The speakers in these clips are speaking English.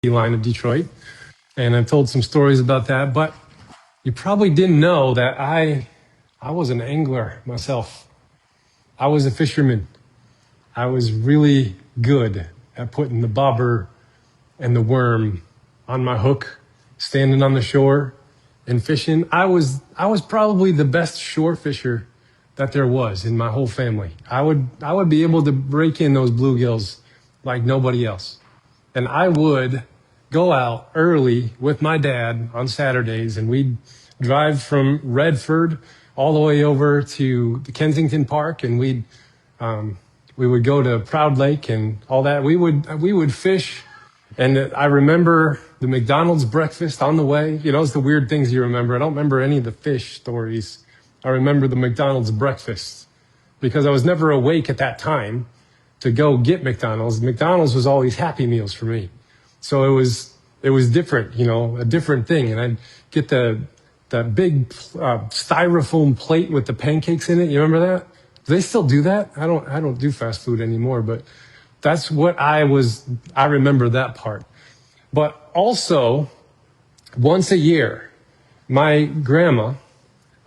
line of Detroit, and I've told some stories about that. But you probably didn't know that I was an angler myself. I was a fisherman. I was really good at putting the bobber and the worm on my hook, standing on the shore and fishing. I was probably the best shore fisher that there was in my whole family. I would be able to break in those bluegills like nobody else. And I would go out early with my dad on Saturdays, and we'd drive from Redford all the way over to the Kensington Park, and we would go to Proud Lake and all that. We would fish, and I remember the McDonald's breakfast on the way. You know, it's the weird things you remember. I don't remember any of the fish stories. I remember the McDonald's breakfast because I was never awake at that time to go get McDonald's. McDonald's was always Happy Meals for me. So it was different, you know, a different thing. And I'd get that big styrofoam plate with the pancakes in it. You remember that? Do they still do that? I don't do fast food anymore, but that's what I remember that part. But also, once a year, my grandma,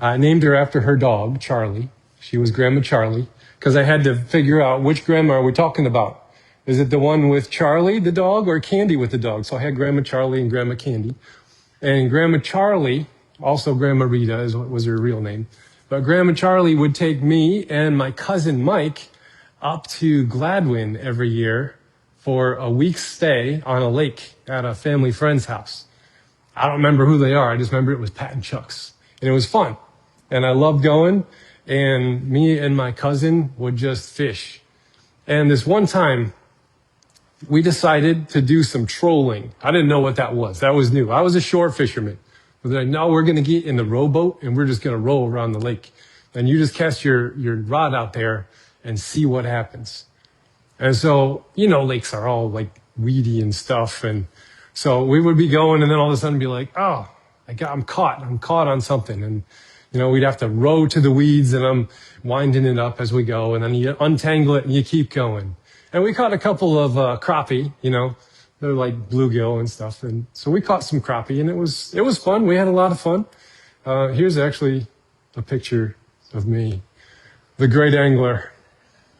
I named her after her dog, Charlie. She was Grandma Charlie, because I had to figure out which grandma are we talking about. Is it the one with Charlie, the dog, or Candy with the dog? So I had Grandma Charlie and Grandma Candy. And Grandma Charlie, also Grandma Rita was her real name. But Grandma Charlie would take me and my cousin Mike up to Gladwin every year for a week's stay on a lake at a family friend's house. I don't remember who they are. I just remember it was Pat and Chuck's. And it was fun. And I loved going. And me and my cousin would just fish. And this one time, we decided to do some trolling. I didn't know what that was. That was new. I was a shore fisherman. We're like, no, we're going to get in the rowboat and we're just going to roll around the lake. And you just cast your rod out there and see what happens. And so, you know, lakes are all like weedy and stuff. And so we would be going and then all of a sudden be like, oh, I'm caught on something. And, you know, we'd have to row to the weeds and I'm winding it up as we go. And then you untangle it and you keep going. And we caught a couple of crappie, you know, they're like bluegill and stuff. And so we caught some crappie and it was fun. We had a lot of fun. Here's actually a picture of me, the great angler.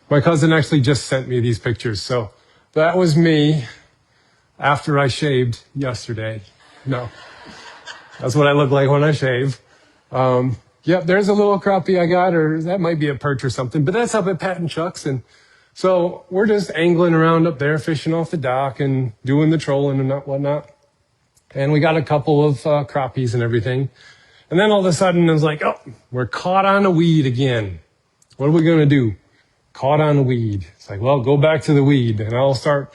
My cousin actually just sent me these pictures. So that was me after I shaved yesterday. No, that's what I look like when I shave. Yep, there's a little crappie I got, or that might be a perch or something, but that's up at Pat and Chuck's. And so we're just angling around up there, fishing off the dock and doing the trolling and whatnot. And we got a couple of crappies and everything. And then all of a sudden it was like, oh, we're caught on a weed again. What are we going to do? Caught on a weed. It's like, well, go back to the weed and I'll start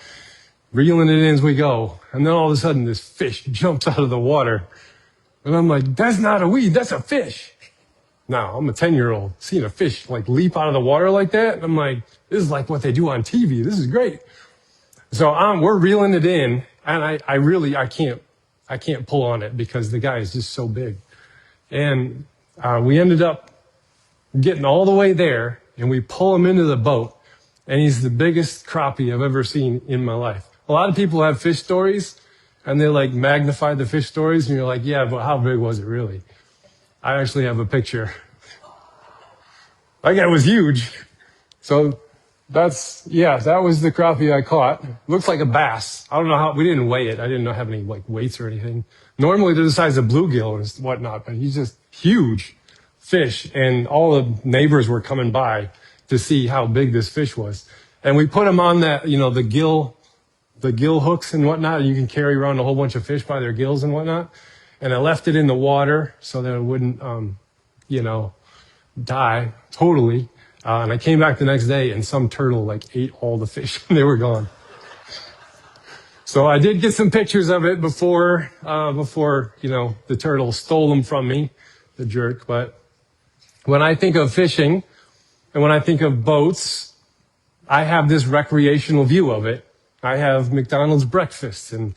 reeling it in as we go. And then all of a sudden this fish jumps out of the water. And I'm like, that's not a weed, that's a fish. Now, I'm a 10-year-old seeing a fish like leap out of the water like that. And I'm like, this is like what they do on TV. This is great. So we're reeling it in, and I can't pull on it because the guy is just so big. And we ended up getting all the way there, and we pull him into the boat, and he's the biggest crappie I've ever seen in my life. A lot of people have fish stories, and they like magnify the fish stories, and you're like, yeah, but how big was it really? I actually have a picture. That guy was huge. So that was the crappie I caught. Looks like a bass. I don't know how, we didn't weigh it. I didn't have any like weights or anything. Normally they're the size of bluegill and whatnot, but he's just huge fish. And all the neighbors were coming by to see how big this fish was. And we put him on that, you know, the gill hooks and whatnot. You can carry around a whole bunch of fish by their gills and whatnot. And I left it in the water so that it wouldn't, die totally. And I came back the next day and some turtle like ate all the fish and they were gone. So I did get some pictures of it before, the turtle stole them from me, the jerk. But when I think of fishing and when I think of boats, I have this recreational view of it. I have McDonald's breakfast and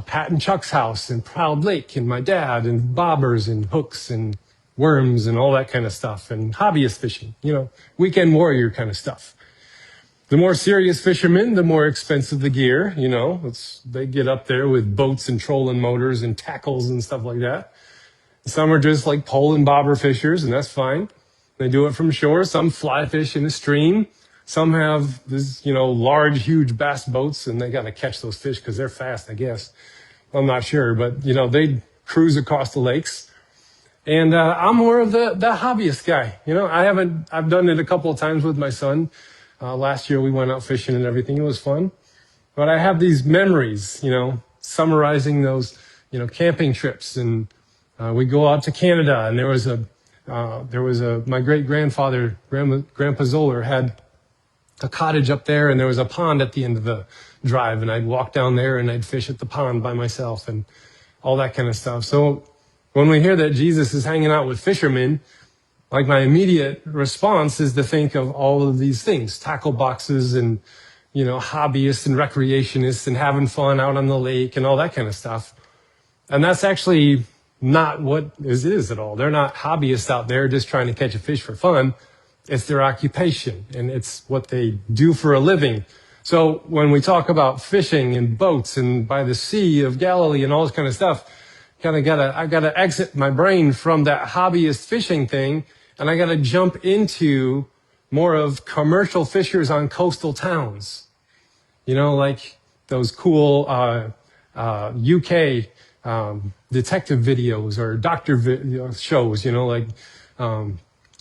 Pat and Chuck's house and Proud Lake and my dad and bobbers and hooks and worms and all that kind of stuff and hobbyist fishing, you know, weekend warrior kind of stuff. The more serious fishermen, the more expensive the gear, they get up there with boats and trolling motors and tackles and stuff like that. Some are just like pole and bobber fishers, and that's fine. They do it from shore. Some fly fish in a stream. Some have this, large, huge bass boats, and they got to catch those fish because they're fast, I guess. I'm not sure, but, they cruise across the lakes. And I'm more of the hobbyist guy. I've done it a couple of times with my son. Last year we went out fishing and everything. It was fun. But I have these memories, summarizing those, camping trips. And we go out to Canada, and there was my great-grandfather, Grandpa Zoller, had a cottage up there, and there was a pond at the end of the drive, and I'd walk down there and I'd fish at the pond by myself and all that kind of stuff. So when we hear that Jesus is hanging out with fishermen, like my immediate response is to think of all of these things, tackle boxes and, hobbyists and recreationists and having fun out on the lake and all that kind of stuff. And that's actually not what it is at all. They're not hobbyists out there just trying to catch a fish for fun. It's their occupation, and it's what they do for a living. So when we talk about fishing and boats and by the Sea of Galilee and all this kind of stuff, I gotta exit my brain from that hobbyist fishing thing, and I gotta jump into more of commercial fishers on coastal towns. Like those cool UK detective videos or doctor shows,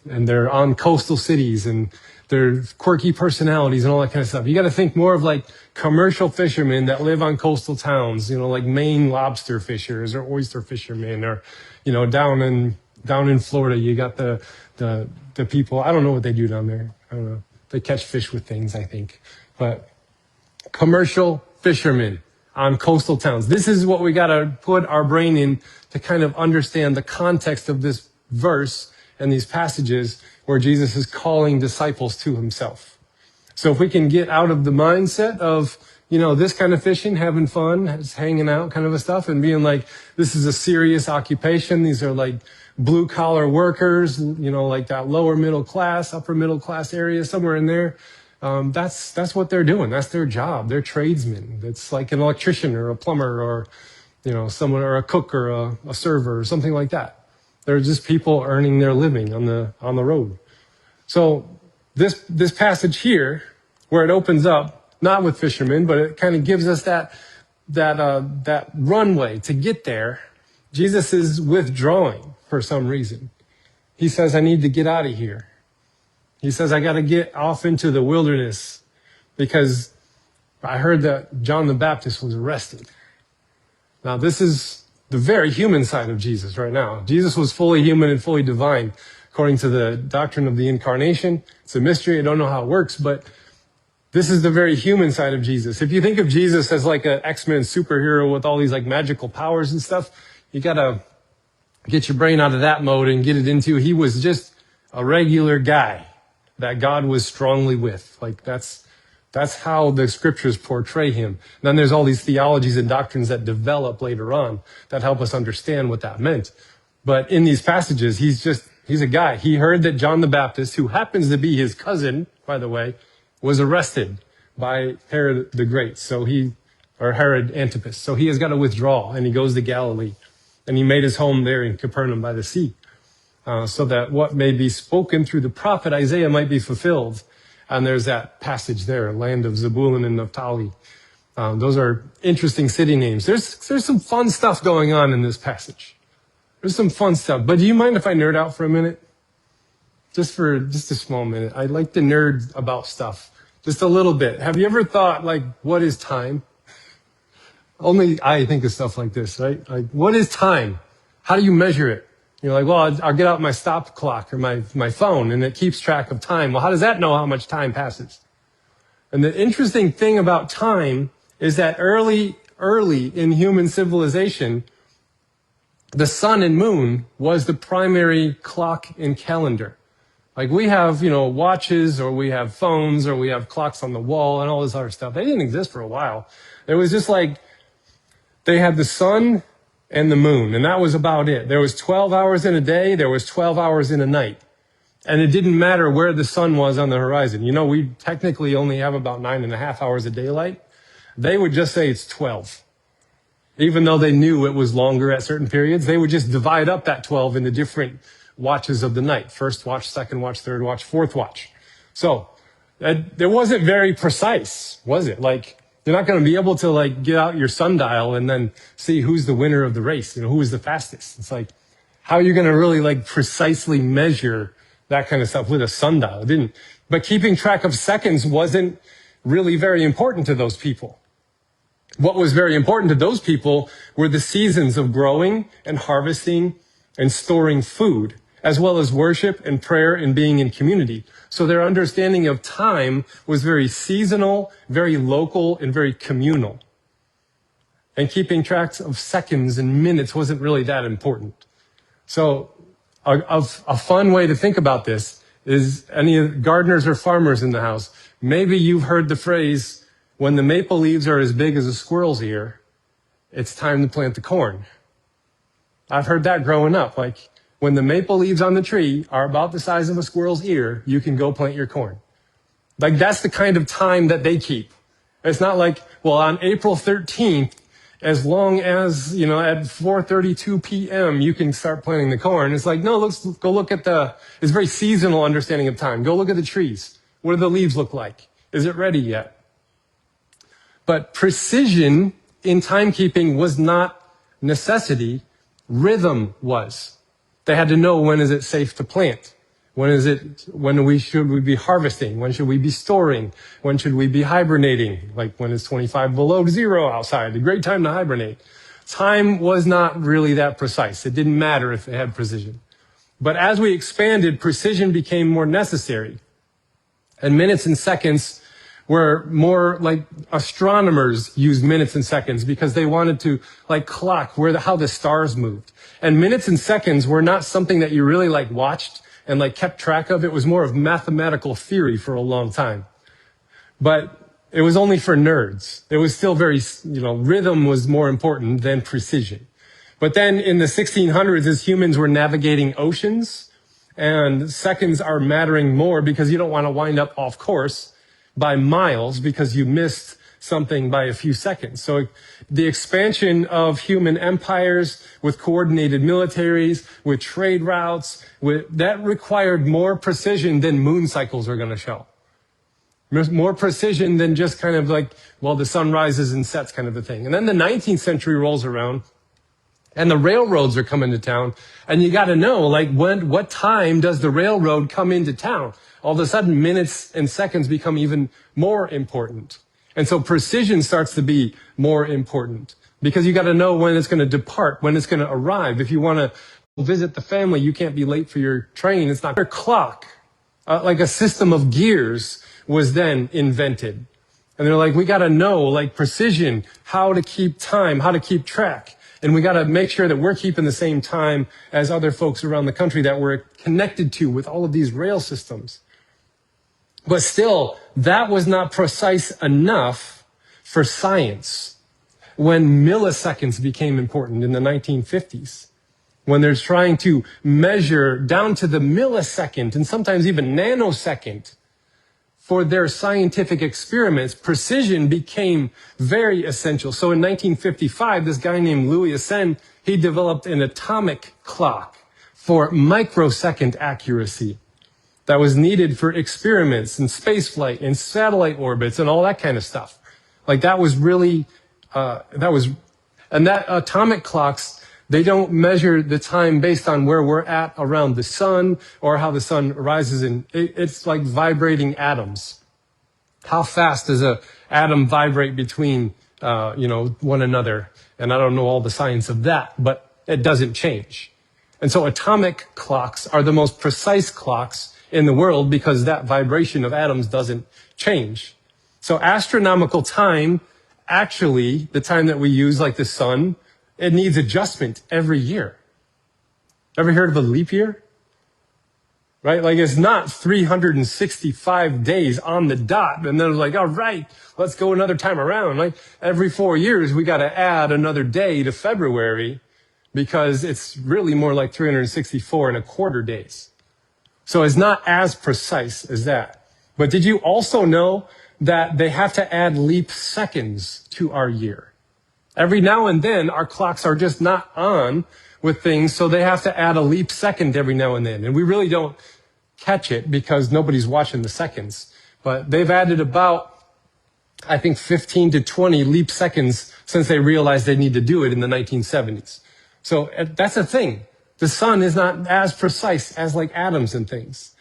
and they're on coastal cities and they're quirky personalities and all that kind of stuff. You got to think more of like commercial fishermen that live on coastal towns, like Maine lobster fishers or oyster fishermen, or, down in Florida, you got the people. I don't know what they do down there. I don't know. They catch fish with things, I think. But commercial fishermen on coastal towns. This is what we got to put our brain in to kind of understand the context of this verse and these passages where Jesus is calling disciples to himself. So if we can get out of the mindset of, this kind of fishing, having fun, hanging out kind of a stuff, and being like, this is a serious occupation. These are like blue collar workers, like that lower middle class, upper middle class area, somewhere in there. That's what they're doing. That's their job. They're tradesmen. It's like an electrician or a plumber or, someone, or a cook or a server or something like that. They're just people earning their living on the road. So this passage here, where it opens up, not with fishermen, but it kind of gives us that runway to get there. Jesus is withdrawing for some reason. He says, I need to get out of here. He says, I got to get off into the wilderness because I heard that John the Baptist was arrested. Now, this is the very human side of Jesus right now. Jesus was fully human and fully divine, according to the doctrine of the incarnation. It's a mystery. I don't know how it works, but this is the very human side of Jesus. If you think of Jesus as like an X-Men superhero with all these like magical powers and stuff, you got to get your brain out of that mode and get it into, he was just a regular guy that God was strongly with. Like that's how the scriptures portray him. And then there's all these theologies and doctrines that develop later on that help us understand what that meant. But in these passages, he's a guy. He heard that John the Baptist, who happens to be his cousin, by the way, was arrested by Herod the Great. Or Herod Antipas. So he has got to withdraw, and he goes to Galilee. And he made his home there in Capernaum by the sea, so that what may be spoken through the prophet Isaiah might be fulfilled. And there's that passage there, land of Zebulun and Naphtali. Those are interesting city names. There's some fun stuff going on in this passage. There's some fun stuff. But do you mind if I nerd out for a minute? Just a small minute. I like to nerd about stuff. Just a little bit. Have you ever thought, like, what is time? Only I think of stuff like this, right? Like, what is time? How do you measure it? You're like, well, I'll get out my stop clock or my phone, and it keeps track of time. Well, how does that know how much time passes? And the interesting thing about time is that early in human civilization, the sun and moon was the primary clock and calendar. Like we have, watches, or we have phones, or we have clocks on the wall and all this other stuff. They didn't exist for a while. It was just like they had the sun and the moon, and that was about it. There was 12 hours in a day, there was 12 hours in a night. And it didn't matter where the sun was on the horizon. You know, we technically only have about 9.5 hours of daylight. They would just say it's 12. Even though they knew it was longer at certain periods, they would just divide up that 12 into different watches of the night. First watch, second watch, third watch, fourth watch. So it wasn't very precise, was it? Like, you're not going to be able to like get out your sundial and then see who's the winner of the race, you know, who is the fastest. It's like, how are you going to really like precisely measure that kind of stuff with a sundial? It didn't. But keeping track of seconds wasn't really very important to those people. What was very important to those people were the seasons of growing and harvesting and storing food, as well as worship and prayer and being in community. So their understanding of time was very seasonal, very local, and very communal. And keeping track of seconds and minutes wasn't really that important. So a fun way to think about this is, any gardeners or farmers in the house, maybe you've heard the phrase, when the maple leaves are as big as a squirrel's ear, it's time to plant the corn. I've heard that growing up. Like, when the maple leaves on the tree are about the size of a squirrel's ear, you can go plant your corn. Like, that's the kind of time that they keep. It's not like, well, on April 13th, as long as, you know, at 4:32 p.m., you can start planting the corn. It's like, no, let's go look at it's very seasonal understanding of time. Go look at the trees. What do the leaves look like? Is it ready yet? But precision in timekeeping was not necessity. Rhythm was. They had to know, when is it safe to plant? When should we be harvesting? When should we be storing? When should we be hibernating? Like, when it's 25 below zero outside, a great time to hibernate. Time was not really that precise. It didn't matter if it had precision. But as we expanded, precision became more necessary. And minutes and seconds were more like, astronomers used minutes and seconds because they wanted to like clock how the stars moved. And minutes and seconds were not something that you really like watched and like kept track of. It was more of mathematical theory for a long time. But it was only for nerds. It was still very, rhythm was more important than precision. But then in the 1600s, as humans were navigating oceans, and seconds are mattering more because you don't want to wind up off course by miles because you missed something by a few seconds. So the expansion of human empires with coordinated militaries, with trade routes, that required more precision than moon cycles are going to show. More precision than just kind of like, well, the sun rises and sets kind of a thing. And then the 19th century rolls around and the railroads are coming to town. And you got to know, like, what time does the railroad come into town? All of a sudden, minutes and seconds become even more important. And so precision starts to be more important because you got to know when it's going to depart, when it's going to arrive. If you want to visit the family, you can't be late for your train. It's not their clock. Like a system of gears was then invented. And they're like, we got to know, like, precision, how to keep time, how to keep track. And we got to make sure that we're keeping the same time as other folks around the country that we're connected to with all of these rail systems. But still, that was not precise enough for science when milliseconds became important in the 1950s. When they're trying to measure down to the millisecond and sometimes even nanosecond for their scientific experiments, precision became very essential. So in 1955, this guy named Louis Ascend, he developed an atomic clock for microsecond accuracy that was needed for experiments and spaceflight and satellite orbits and all that kind of stuff. Like, that was really, and that atomic clocks, they don't measure the time based on where we're at around the sun or how the sun rises in. It's like vibrating atoms. How fast does a atom vibrate between, one another? And I don't know all the science of that, but it doesn't change. And so atomic clocks are the most precise clocks in the world because that vibration of atoms doesn't change. So astronomical time, actually, the time that we use, like the sun, it needs adjustment every year. Ever heard of a leap year? Right? Like, it's not 365 days on the dot. And then it's like, all right, let's go another time around. Like, every 4 years, we got to add another day to February because it's really more like 364 and a quarter days. So it's not as precise as that. But did you also know that they have to add leap seconds to our year? Every now and then, our clocks are just not on with things, so they have to add a leap second every now and then. And we really don't catch it because nobody's watching the seconds. But they've added about, I think, 15 to 20 leap seconds since they realized they need to do it in the 1970s. So that's a thing. The sun is not as precise as like atoms and things.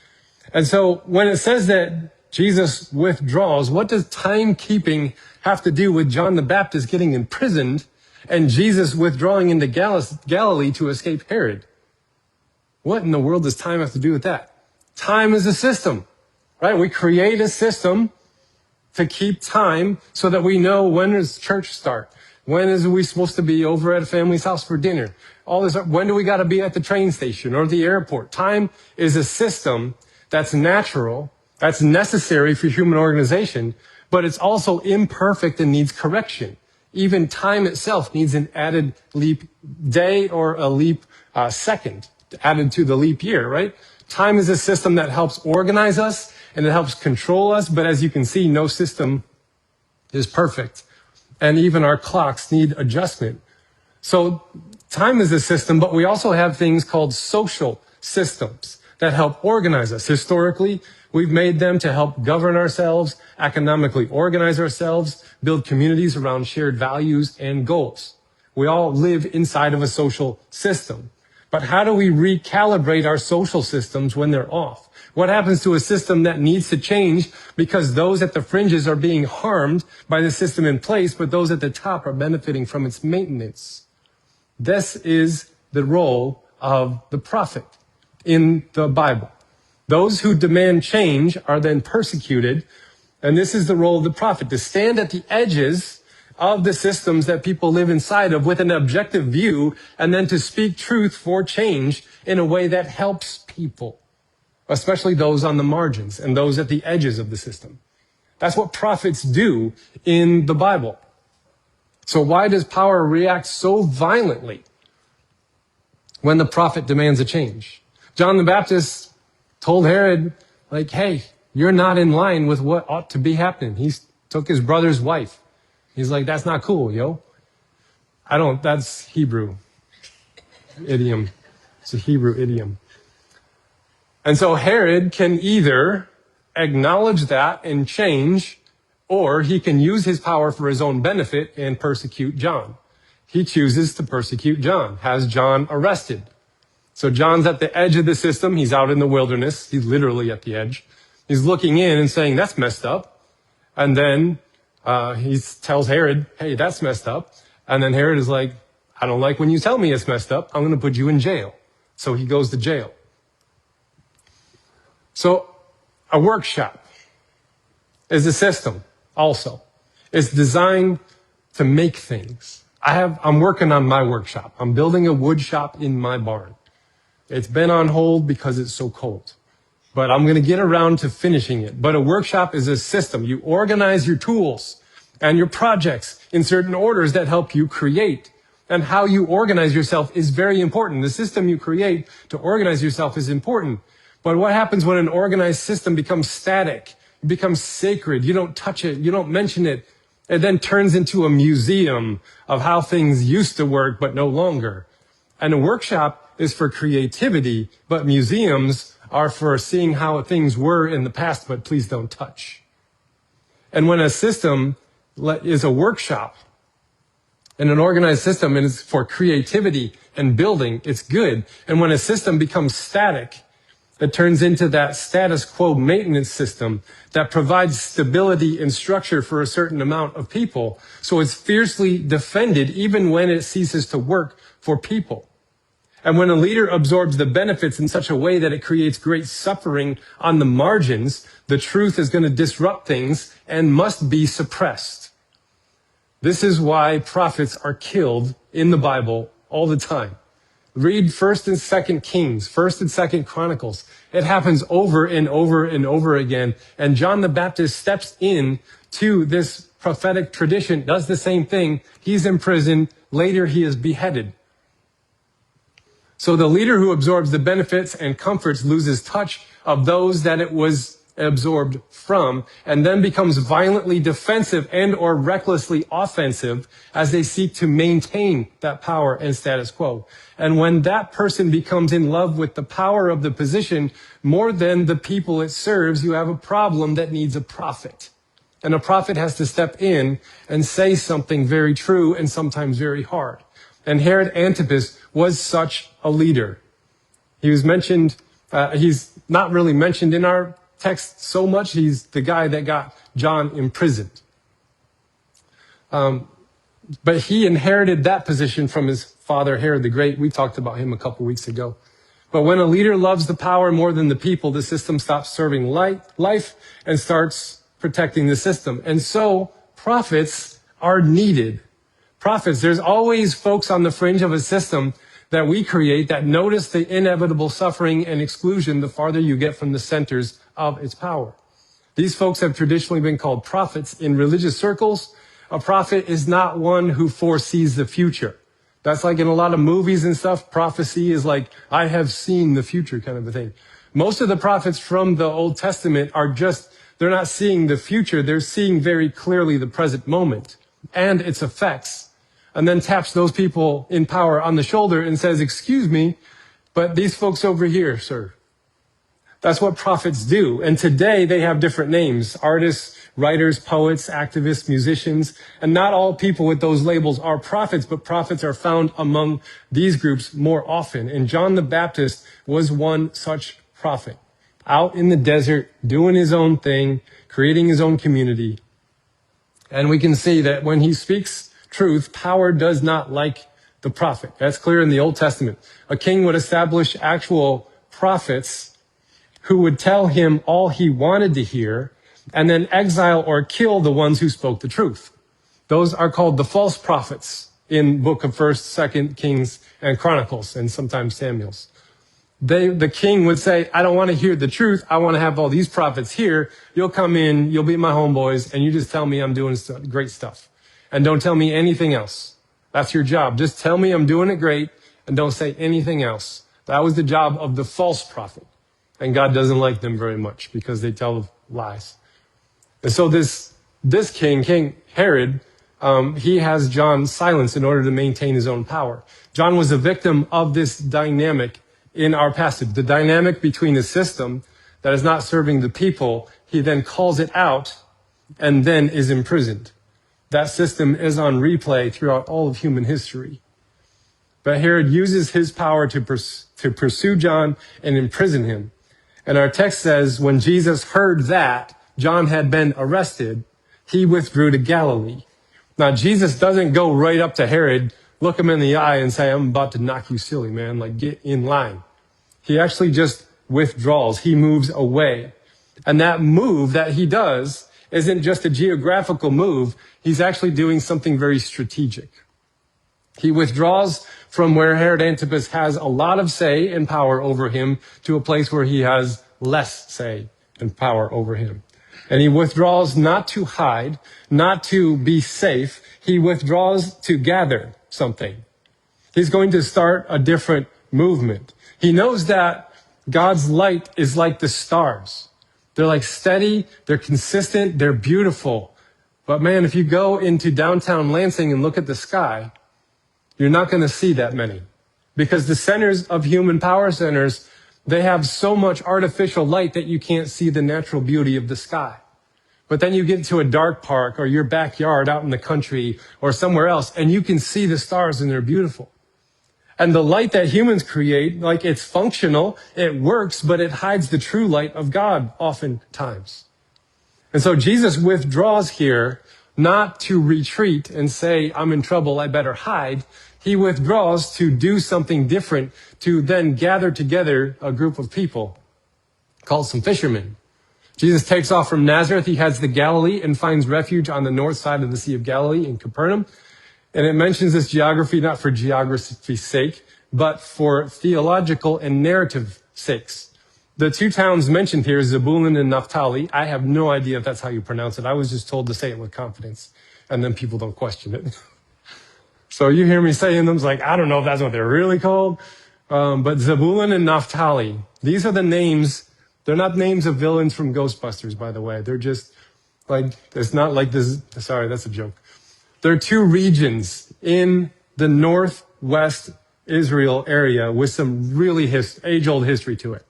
And so when it says that Jesus withdraws, what does timekeeping have to do with John the Baptist getting imprisoned and Jesus withdrawing into Galilee to escape Herod? What in the world does time have to do with that? Time is a system, right? We create a system to keep time so that we know when does church start? When is we supposed to be over at a family's house for dinner? All this, when do we got to be at the train station or the airport? Time is a system that's natural, that's necessary for human organization, but it's also imperfect and needs correction. Even time itself needs an added leap day or a leap second added to the leap year, right? Time is a system that helps organize us and it helps control us, but as you can see, no system is perfect. And even our clocks need adjustment. So time is a system, but we also have things called social systems that help organize us. Historically, we've made them to help govern ourselves, economically organize ourselves, build communities around shared values and goals. We all live inside of a social system. But how do we recalibrate our social systems when they're off? What happens to a system that needs to change because those at the fringes are being harmed by the system in place, but those at the top are benefiting from its maintenance? This is the role of the prophet in the Bible. Those who demand change are then persecuted, and this is the role of the prophet, to stand at the edges of the systems that people live inside of with an objective view, and then to speak truth for change in a way that helps people, especially those on the margins and those at the edges of the system. That's what prophets do in the Bible. So why does power react so violently when the prophet demands a change? John the Baptist told Herod, like, hey, you're not in line with what ought to be happening. He took his brother's wife. He's like, that's not cool, yo. That's Hebrew idiom. It's a Hebrew idiom. And so Herod can either acknowledge that and change, or he can use his power for his own benefit and persecute John. He chooses to persecute John, has John arrested. So John's at the edge of the system. He's out in the wilderness. He's literally at the edge. He's looking in and saying, that's messed up. And then he tells Herod, hey, that's messed up. And then Herod is like, I don't like when you tell me it's messed up. I'm going to put you in jail. So he goes to jail. So a workshop is a system also. It's designed to make things. I'm working on my workshop. I'm building a wood shop in my barn. It's been on hold because it's so cold. But I'm going to get around to finishing it. But a workshop is a system. You organize your tools and your projects in certain orders that help you create. And how you organize yourself is very important. The system you create to organize yourself is important. But what happens when an organized system becomes static? It becomes sacred. You don't touch it. You don't mention it. It then turns into a museum of how things used to work, but no longer. And a workshop is for creativity, but museums are for seeing how things were in the past, but please don't touch. And when a system is a workshop and an organized system and is for creativity and building, it's good. And when a system becomes static, it turns into that status quo maintenance system that provides stability and structure for a certain amount of people. So it's fiercely defended even when it ceases to work for people. And when a leader absorbs the benefits in such a way that it creates great suffering on the margins, the truth is going to disrupt things and must be suppressed. This is why prophets are killed in the Bible all the time. Read 1st and 2nd Kings, 1st and 2nd Chronicles. It happens over and over and over again. And John the Baptist steps in to this prophetic tradition, does the same thing. He's imprisoned. Later, he is beheaded. So the leader who absorbs the benefits and comforts loses touch of those that it was absorbed from, and then becomes violently defensive and or recklessly offensive as they seek to maintain that power and status quo. And when that person becomes in love with the power of the position more than the people it serves, you have a problem that needs a prophet. And a prophet has to step in and say something very true and sometimes very hard. And Herod Antipas was such a leader. He was mentioned, he's not really mentioned in our text so much. He's the guy that got John imprisoned. But he inherited that position from his father, Herod the Great. We talked about him a couple weeks ago. But when a leader loves the power more than the people, the system stops serving life and starts protecting the system. And so prophets are needed. Prophets, there's always folks on the fringe of a system that we create that notice the inevitable suffering and exclusion the farther you get from the centers of its power. These folks have traditionally been called prophets in religious circles. A prophet is not one who foresees the future. That's like in a lot of movies and stuff, prophecy is like, I have seen the future kind of a thing. Most of the prophets from the Old Testament are just, they're not seeing the future, they're seeing very clearly the present moment and its effects. And then taps those people in power on the shoulder and says, excuse me, but these folks over here, sir. That's what prophets do. And today they have different names: artists, writers, poets, activists, musicians. And not all people with those labels are prophets, but prophets are found among these groups more often. And John the Baptist was one such prophet, out in the desert, doing his own thing, creating his own community. And we can see that when he speaks truth, power does not like the prophet. That's clear in the Old Testament. A king would establish actual prophets who would tell him all he wanted to hear, and then exile or kill the ones who spoke the truth. Those are called the false prophets in book of 1st, 2nd Kings and Chronicles, and sometimes Samuel's. The king would say, I don't want to hear the truth. I want to have all these prophets here. You'll come in, you'll be my homeboys, and you just tell me I'm doing great stuff. And don't tell me anything else. That's your job. Just tell me I'm doing it great, and don't say anything else. That was the job of the false prophet. And God doesn't like them very much because they tell lies. And so this King Herod, he has John silenced in order to maintain his own power. John was a victim of this dynamic in our passage, the dynamic between a system that is not serving the people. He then calls it out and then is imprisoned. That system is on replay throughout all of human history. But Herod uses his power to pursue John and imprison him. And our text says, when Jesus heard that John had been arrested, he withdrew to Galilee. Now, Jesus doesn't go right up to Herod, look him in the eye and say, I'm about to knock you silly, man, like get in line. He actually just withdraws. He moves away. And that move that he does isn't just a geographical move. He's actually doing something very strategic. He withdraws from where Herod Antipas has a lot of say and power over him to a place where he has less say and power over him. And he withdraws not to hide, not to be safe. He withdraws to gather something. He's going to start a different movement. He knows that God's light is like the stars. They're like steady, they're consistent, they're beautiful. But man, if you go into downtown Lansing and look at the sky, you're not going to see that many. Because the centers of human power centers, they have so much artificial light that you can't see the natural beauty of the sky. But then you get to a dark park or your backyard out in the country or somewhere else, and you can see the stars and they're beautiful. And the light that humans create, like it's functional, it works, but it hides the true light of God oftentimes. And so Jesus withdraws here, not to retreat and say, I'm in trouble, I better hide. He withdraws to do something different, to then gather together a group of people called some fishermen. Jesus takes off from Nazareth. He heads to Galilee and finds refuge on the north side of the Sea of Galilee in Capernaum. And it mentions this geography not for geography's sake, but for theological and narrative sakes. The two towns mentioned here, Zebulun and Naphtali. I have no idea if that's how you pronounce it. I was just told to say it with confidence, and then people don't question it. So you hear me saying them, it's like, I don't know if that's what they're really called, But Zebulun and Naphtali, these are the names. They're not names of villains from Ghostbusters, by the way. They're just like, it's not like this. Sorry, that's a joke. There are two regions in the northwest Israel area with some really age-old history to it.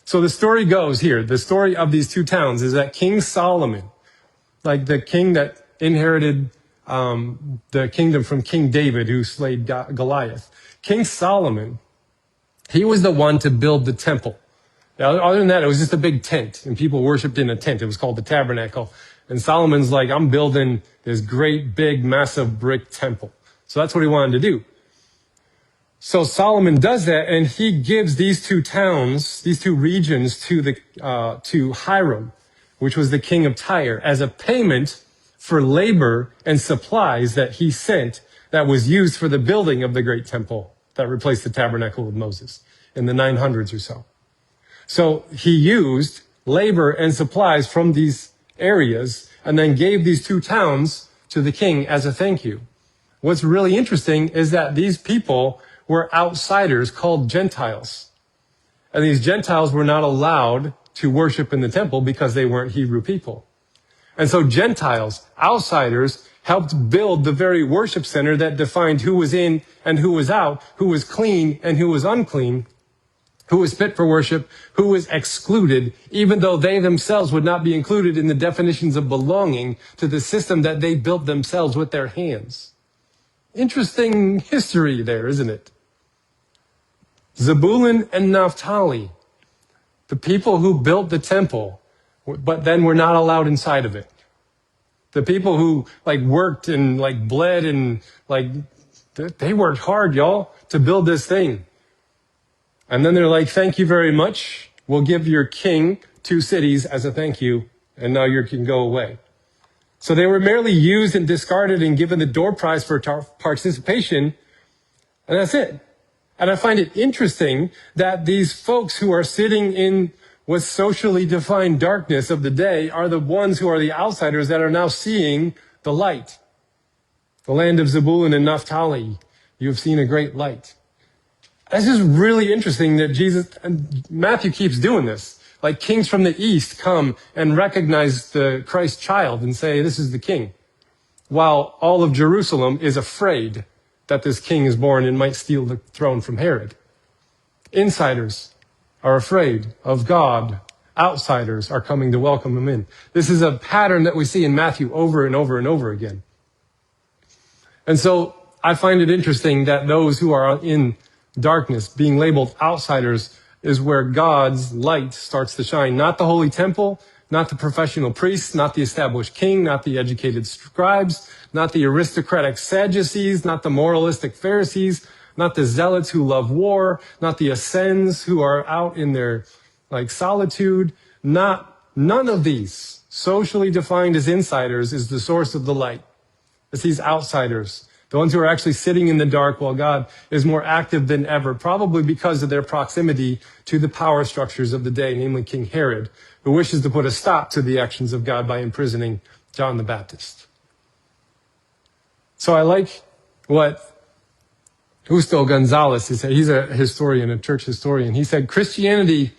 So the story goes here, the story of these two towns is that King Solomon, like the king that inherited the kingdom from King David, who slayed Goliath. King Solomon, he was the one to build the temple. Now, other than that, it was just a big tent, and people worshiped in a tent. It was called the tabernacle. And Solomon's like, I'm building this great, big, massive brick temple. So that's what he wanted to do. So Solomon does that, and he gives these two towns, these two regions to Hiram, which was the king of Tyre, as a payment for labor and supplies that he sent that was used for the building of the great temple that replaced the tabernacle of Moses in the 900s or so. So he used labor and supplies from these areas and then gave these two towns to the king as a thank you. What's really interesting is that these people were outsiders called Gentiles. And these Gentiles were not allowed to worship in the temple because they weren't Hebrew people. And so Gentiles, outsiders, helped build the very worship center that defined who was in and who was out, who was clean and who was unclean, who was fit for worship, who was excluded, even though they themselves would not be included in the definitions of belonging to the system that they built themselves with their hands. Interesting history there, isn't it? Zebulun and Naphtali, the people who built the temple, but then were not allowed inside of it. The people who worked and bled and they worked hard, y'all, to build this thing. And then they're like, thank you very much. We'll give your king 2 cities as a thank you, and now you can go away. So they were merely used and discarded and given the door prize for participation, and that's it. And I find it interesting that these folks who are sitting in what's socially defined darkness of the day are the ones who are the outsiders that are now seeing the light. The land of Zebulun and Naphtali, you have seen a great light. This is really interesting that Matthew keeps doing this. Like kings from the east come and recognize the Christ child and say, this is the king. While all of Jerusalem is afraid that this king is born and might steal the throne from Herod. Insiders are afraid of God. Outsiders are coming to welcome him in. This is a pattern that we see in Matthew over and over and over again. And so I find it interesting that those who are in darkness, being labeled outsiders, is where God's light starts to shine. Not the holy temple, not the professional priests, not the established king, not the educated scribes, not the aristocratic Sadducees, not the moralistic Pharisees, not the zealots who love war, not the ascends who are out in their solitude. None of these socially defined as insiders is the source of the light. It's these outsiders, the ones who are actually sitting in the dark while God is more active than ever, probably because of their proximity to the power structures of the day, namely King Herod, who wishes to put a stop to the actions of God by imprisoning John the Baptist. So I like what Justo Gonzalez said. He's a historian, a church historian. He said, Christianity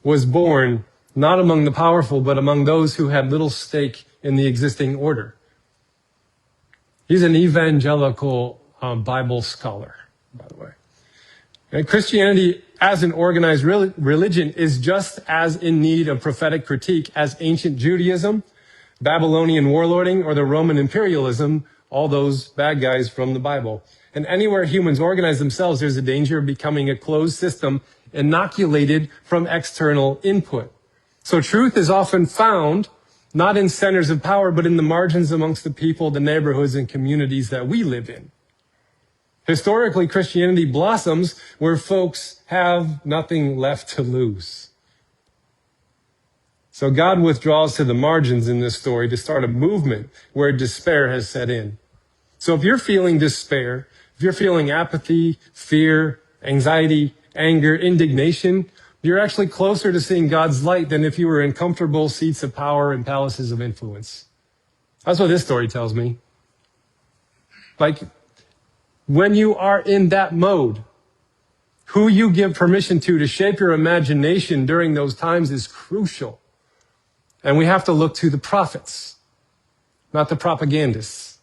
was born not among the powerful, but among those who had little stake in the existing order. He's an evangelical Bible scholar, by the way. And Christianity as an organized religion is just as in need of prophetic critique as ancient Judaism, Babylonian warlording, or the Roman imperialism, all those bad guys from the Bible. And anywhere humans organize themselves, there's a danger of becoming a closed system inoculated from external input. So truth is often found not in centers of power, but in the margins amongst the people, the neighborhoods, and communities that we live in. Historically, Christianity blossoms where folks have nothing left to lose. So God withdraws to the margins in this story to start a movement where despair has set in. So if you're feeling despair, if you're feeling apathy, fear, anxiety, anger, indignation, you're actually closer to seeing God's light than if you were in comfortable seats of power and palaces of influence. That's what this story tells me. When you are in that mode, Who you give permission to shape your imagination during those times is crucial. And we have to look to the prophets, not the propagandists.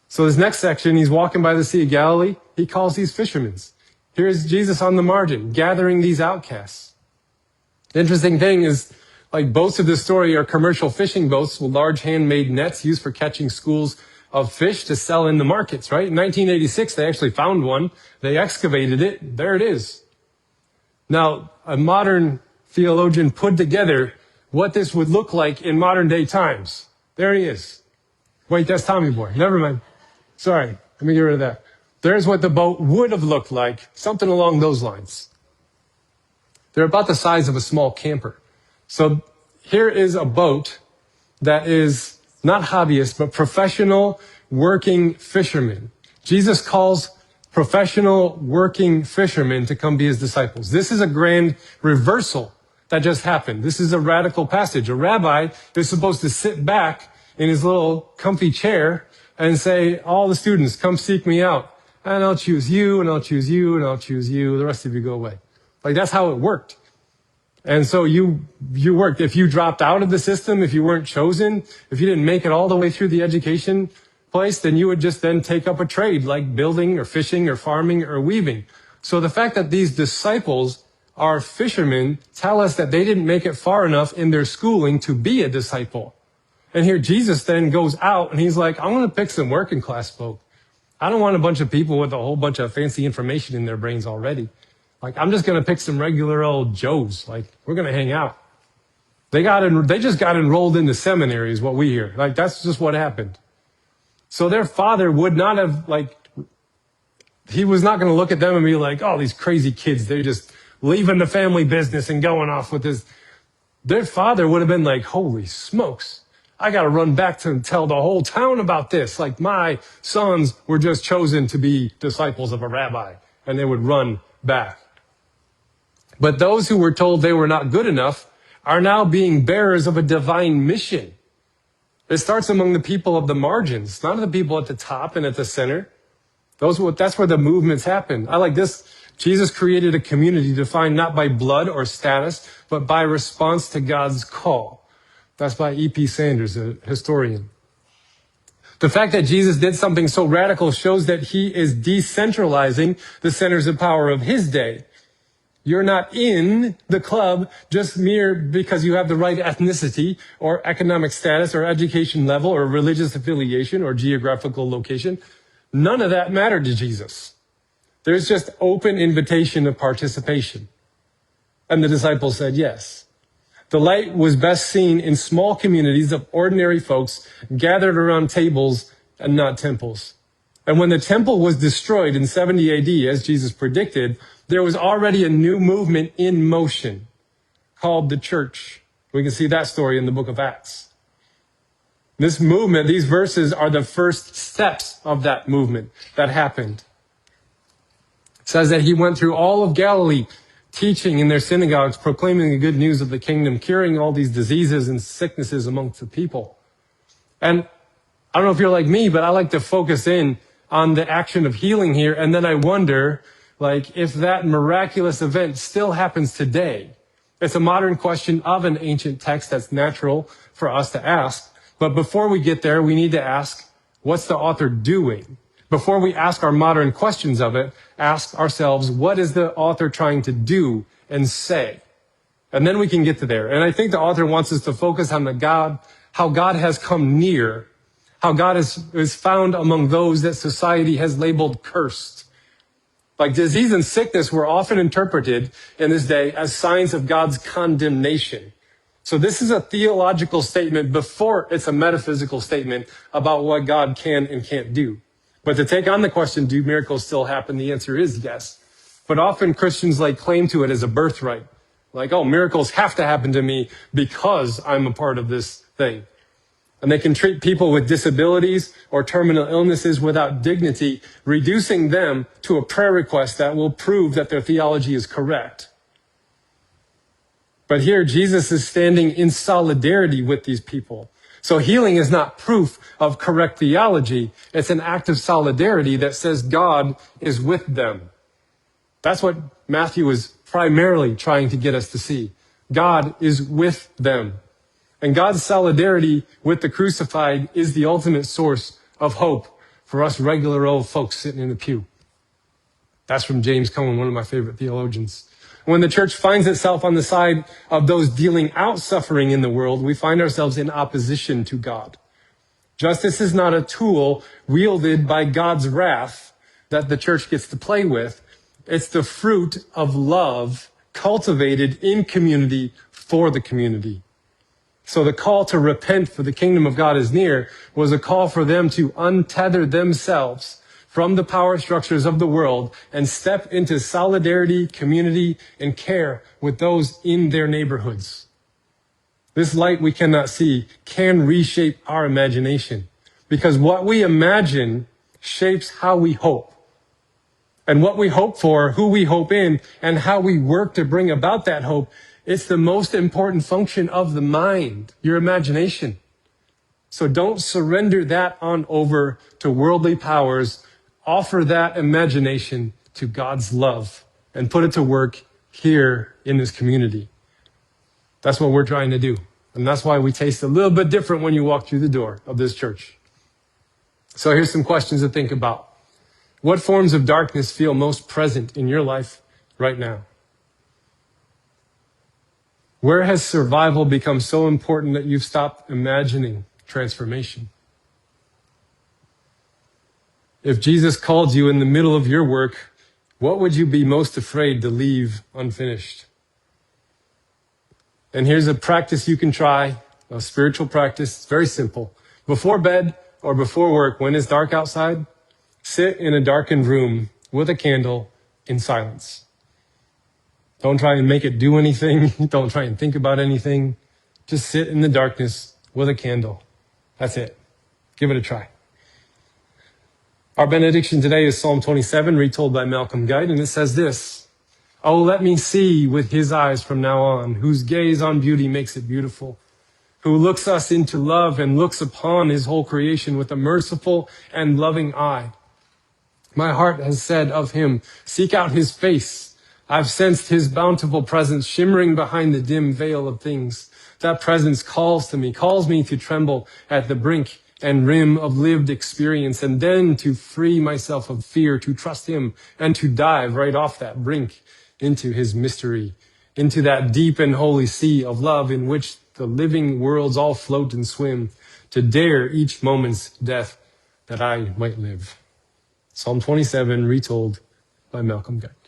So this next section, he's walking by the Sea of Galilee. He calls these fishermen. Here's Jesus on the margin, gathering these outcasts. The interesting thing is, like, boats of this story are commercial fishing boats with large handmade nets used for catching schools of fish to sell in the markets, right? In 1986, they actually found one. They excavated it. There it is. Now, a modern theologian put together what this would look like in modern day times. There he is. Wait, that's Tommy Boy. Never mind. Sorry. Let me get rid of that. There's what the boat would have looked like. Something along those lines. They're about the size of a small camper. So here is a boat that is not hobbyists, but professional working fishermen. Jesus calls professional working fishermen to come be his disciples. This is a grand reversal that just happened. This is a radical passage. A rabbi is supposed to sit back in his little comfy chair and say, all the students, come seek me out. And I'll choose you, and I'll choose you, and I'll choose you. The rest of you go away. Like, that's how it worked. And so you worked. If you dropped out of the system, if you weren't chosen, if you didn't make it all the way through the education place, then you would just then take up a trade like building or fishing or farming or weaving. So the fact that these disciples are fishermen tell us that they didn't make it far enough in their schooling to be a disciple. And here Jesus then goes out and he's like, I want to pick some working class folk. I don't want a bunch of people with a whole bunch of fancy information in their brains already. Like, I'm just going to pick some regular old Joes. Like, we're going to hang out. They just got enrolled into seminary is what we hear. Like, that's just what happened. So their father would not have, he was not going to look at them and be like, oh, these crazy kids, they're just leaving the family business and going off with this. Their father would have been like, holy smokes. I got to run back to tell the whole town about this. Like, my sons were just chosen to be disciples of a rabbi. And they would run back. But those who were told they were not good enough are now being bearers of a divine mission. It starts among the people of the margins, not the people at the top and at the center. That's where the movements happen. I like this. Jesus created a community defined not by blood or status, but by response to God's call. That's by E.P. Sanders, a historian. The fact that Jesus did something so radical shows that he is decentralizing the centers of power of his day. You're not in the club just mere because you have the right ethnicity or economic status or education level or religious affiliation or geographical location. None of that mattered to Jesus. There's just open invitation of participation. And the disciples said yes. The light was best seen in small communities of ordinary folks gathered around tables and not temples. And when the temple was destroyed in 70 AD, as Jesus predicted, there was already a new movement in motion called the church. We can see that story in the book of Acts. This movement, these verses are the first steps of that movement that happened. It says that he went through all of Galilee, teaching in their synagogues, proclaiming the good news of the kingdom, curing all these diseases and sicknesses amongst the people. And I don't know if you're like me, but I like to focus in on the action of healing here. And then I wonder, if that miraculous event still happens today. It's a modern question of an ancient text that's natural for us to ask. But before we get there, we need to ask, what's the author doing? Before we ask our modern questions of it, ask ourselves, what is the author trying to do and say? And then we can get to there. And I think the author wants us to focus on how God has come near, how God is found among those that society has labeled cursed. Like, disease and sickness were often interpreted in this day as signs of God's condemnation. So this is a theological statement before it's a metaphysical statement about what God can and can't do. But to take on the question, do miracles still happen? The answer is yes. But often Christians claim to it as a birthright. Miracles have to happen to me because I'm a part of this thing. And they can treat people with disabilities or terminal illnesses without dignity, reducing them to a prayer request that will prove that their theology is correct. But here, Jesus is standing in solidarity with these people. So healing is not proof of correct theology. It's an act of solidarity that says God is with them. That's what Matthew is primarily trying to get us to see. God is with them. And God's solidarity with the crucified is the ultimate source of hope for us regular old folks sitting in the pew. That's from James Cone, one of my favorite theologians. When the church finds itself on the side of those dealing out suffering in the world, we find ourselves in opposition to God. Justice is not a tool wielded by God's wrath that the church gets to play with. It's the fruit of love cultivated in community for the community. So the call to repent, for the kingdom of God is near, was a call for them to untether themselves from the power structures of the world and step into solidarity, community, and care with those in their neighborhoods. This light we cannot see can reshape our imagination, because what we imagine shapes how we hope. And what we hope for, who we hope in, and how we work to bring about that hope, it's the most important function of the mind, your imagination. So don't surrender that on over to worldly powers. Offer that imagination to God's love and put it to work here in this community. That's what we're trying to do. And that's why we taste a little bit different when you walk through the door of this church. So here's some questions to think about. What forms of darkness feel most present in your life right now? Where has survival become so important that you've stopped imagining transformation? If Jesus called you in the middle of your work, what would you be most afraid to leave unfinished? And here's a practice you can try, a spiritual practice. It's very simple. Before bed or before work, when it's dark outside, sit in a darkened room with a candle in silence. Don't try and make it do anything. Don't try and think about anything. Just sit in the darkness with a candle. That's it. Give it a try. Our benediction today is Psalm 27, retold by Malcolm Guite, and it says this: "Oh, let me see with his eyes from now on, whose gaze on beauty makes it beautiful, who looks us into love and looks upon his whole creation with a merciful and loving eye. My heart has said of him, seek out his face. I've sensed his bountiful presence shimmering behind the dim veil of things. That presence calls to me, calls me to tremble at the brink and rim of lived experience, and then to free myself of fear, to trust him, and to dive right off that brink into his mystery, into that deep and holy sea of love in which the living worlds all float and swim, to dare each moment's death that I might live." Psalm 27, retold by Malcolm Guite.